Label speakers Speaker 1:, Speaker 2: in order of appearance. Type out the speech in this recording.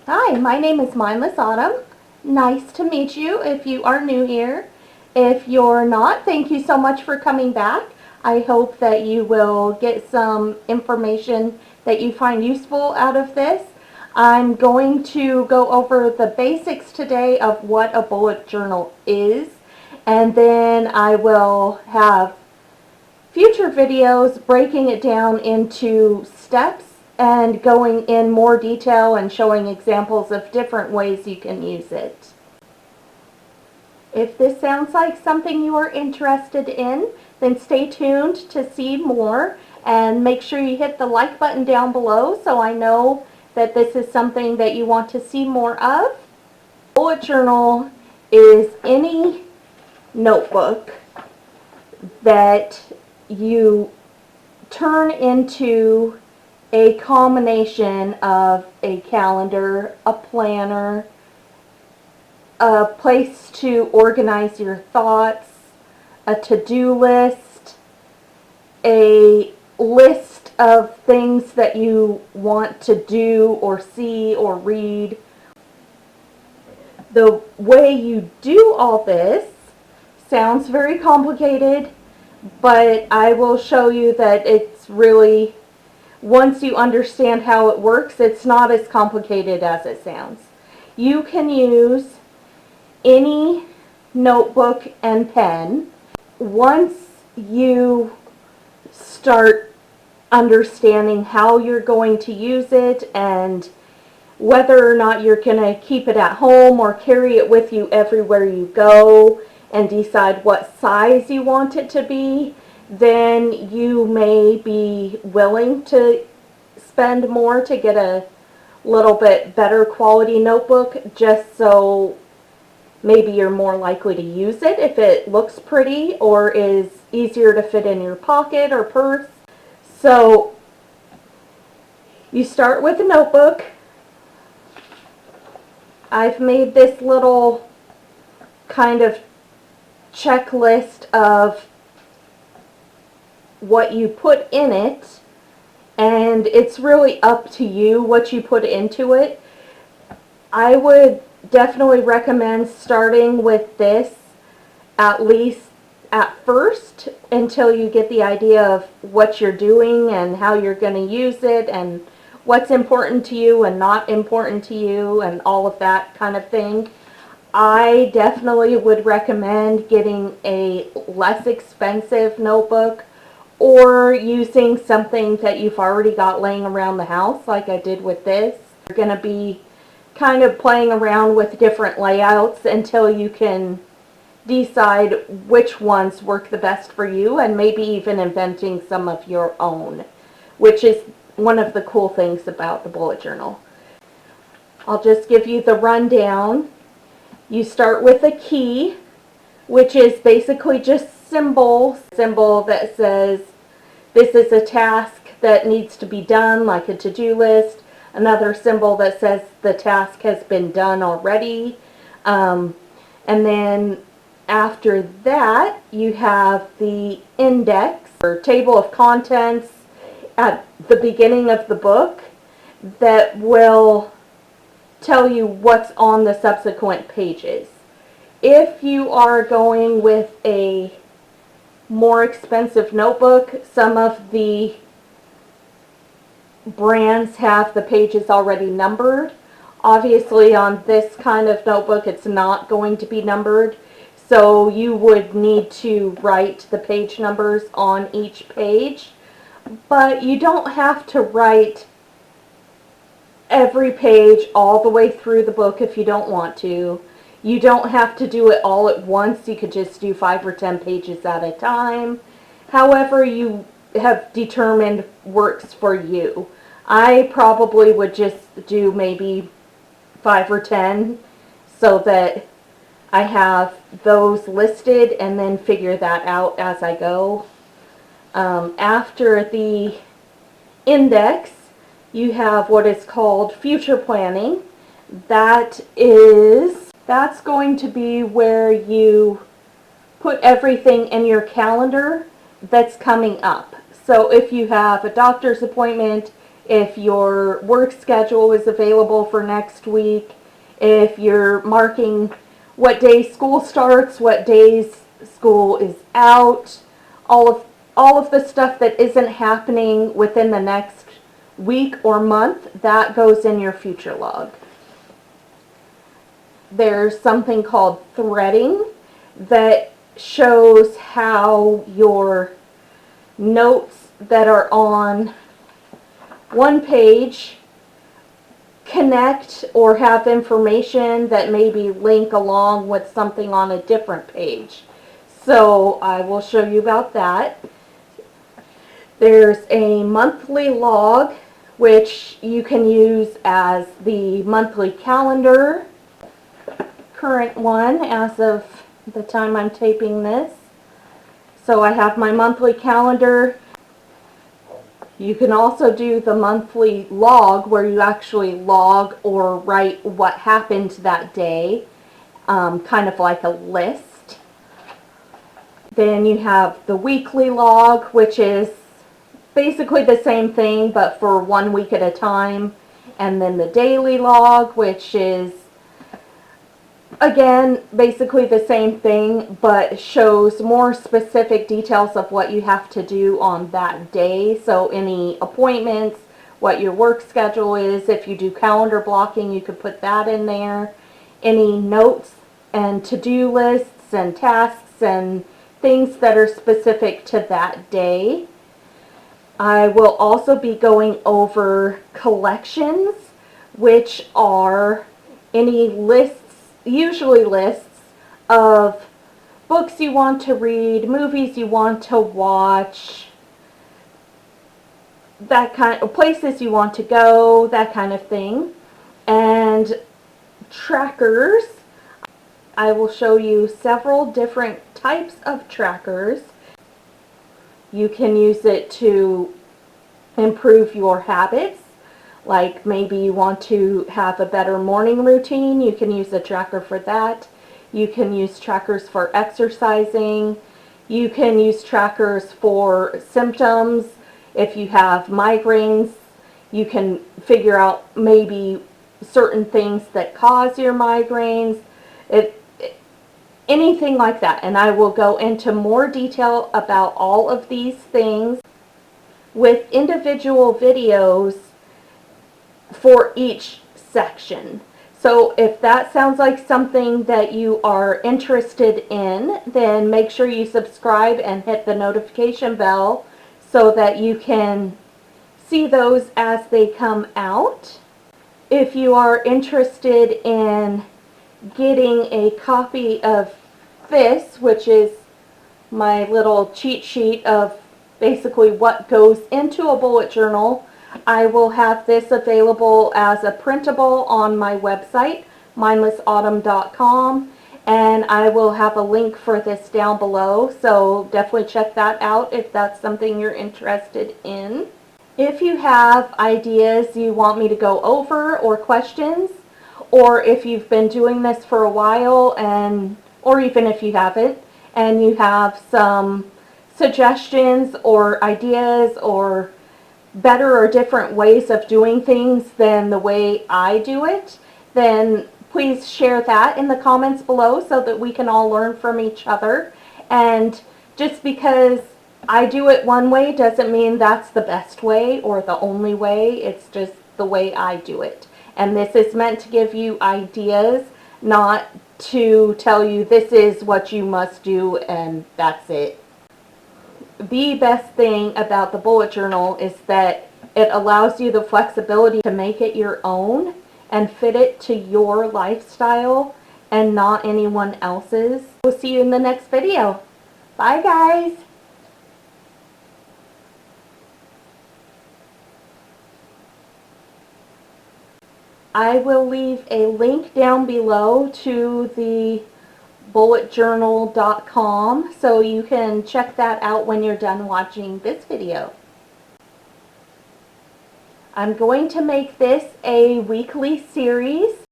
Speaker 1: Hi, my name is Mindless Autumn. Nice to meet you if you are new here. If you're not, thank you so much for coming back. I hope that you will get some information that you find useful out of this. I'm going to go over the basics today of what a bullet journal is, and then I will have future videos breaking it down into steps and going in more detail and showing examples of different ways you can use it. If this sounds like something you are interested in, then stay tuned to see more, and make sure you hit the like button down below so I know that this is something that you want to see more of. Bullet journal is any notebook that you turn into a combination of a calendar, a planner, a place to organize your thoughts, a to-do list, a list of things that you want to do or see or read. The way you do all this sounds very complicated, but I will show you that it's really, once you understand how it works, it's not as complicated as it sounds. You can use any notebook and pen. Once you start understanding how you're going to use it and whether or not you're going to keep it at home or carry it with you everywhere you go, and decide what size you want it to be, then you may be willing to spend more to get a little bit better quality notebook, just so maybe you're more likely to use it if it looks pretty or is easier to fit in your pocket or purse. So you start with a notebook. I've made this little kind of checklist of what you put in it, and it's really up to you what you put into it. I would definitely recommend starting with this, at least at first, until you get the idea of what you're doing and how you're going to use it and what's important to you and not important to you and all of that kind of thing. I definitely would recommend getting a less expensive notebook or using something that you've already got laying around the house like I did with this. You're going to be kind of playing around with different layouts until you can decide which ones work the best for you, and maybe even inventing some of your own, which is one of the cool things about the bullet journal. I'll just give you the rundown. You start with a key, which is basically just symbol that says this is a task that needs to be done, like a to-do list. Another symbol that says the task has been done already. And then after that, you have the index or table of contents at the beginning of the book that will tell you what's on the subsequent pages. If you are going with a more expensive notebook, some of the brands have the pages already numbered. Obviously on this kind of notebook it's not going to be numbered, so you would need to write the page numbers on each page, but you don't have to write every page all the way through the book if you don't want to. You don't have to do it all at once. You could just do 5 or 10 pages at a time. However you have determined works for you. I probably would just do maybe 5 or 10 so that I have those listed and then figure that out as I go. After the index, you have what is called future planning. That's going to be where you put everything in your calendar that's coming up. So if you have a doctor's appointment, if your work schedule is available for next week, if you're marking what day school starts, what days school is out, all of the stuff that isn't happening within the next week or month, that goes in your future log. There's something called threading that shows how your notes that are on one page connect or have information that maybe link along with something on a different page. So I will show you about that. There's a monthly log, which you can use as the monthly calendar. Current one as of the time I'm taping this. So I have my monthly calendar. You can also do the monthly log where you actually log or write what happened that day, kind of like a list. Then you have the weekly log, which is basically the same thing but for 1 week at a time. And then the daily log, which is again basically the same thing but shows more specific details of what you have to do on that day. So any appointments, what your work schedule is, if you do calendar blocking you could put that in there, any notes and to-do lists and tasks and things that are specific to that day. I will also be going over collections, which are any lists, usually lists of books you want to read, movies you want to watch, that kind of places you want to go, that kind of thing. And trackers, I will show you several different types of trackers. You can use it to improve your habits. Like maybe you want to have a better morning routine, you can use a tracker for that. You can use trackers for exercising. You can use trackers for symptoms. If you have migraines, you can figure out maybe certain things that cause your migraines. Anything like that. And I will go into more detail about all of these things with individual videos for each section. So if that sounds like something that you are interested in, then make sure you subscribe and hit the notification bell so that you can see those as they come out. If you are interested in getting a copy of this, which is my little cheat sheet of basically what goes into a bullet journal, I will have this available as a printable on my website, mindlessautumn.com, and I will have a link for this down below, so definitely check that out if that's something you're interested in. If you have ideas you want me to go over or questions, or if you've been doing this for a while, or even if you haven't, and you have some suggestions or ideas or better or different ways of doing things than the way I do it, then please share that in the comments below so that we can all learn from each other. And just because I do it one way doesn't mean that's the best way or the only way. It's just the way I do it. And this is meant to give you ideas, not to tell you this is what you must do and that's it. The best thing about the bullet journal is that it allows you the flexibility to make it your own and fit it to your lifestyle and not anyone else's. We'll see you in the next video. Bye guys! I will leave a link down below to the bulletjournal.com so you can check that out when you're done watching this video. I'm going to make this a weekly series.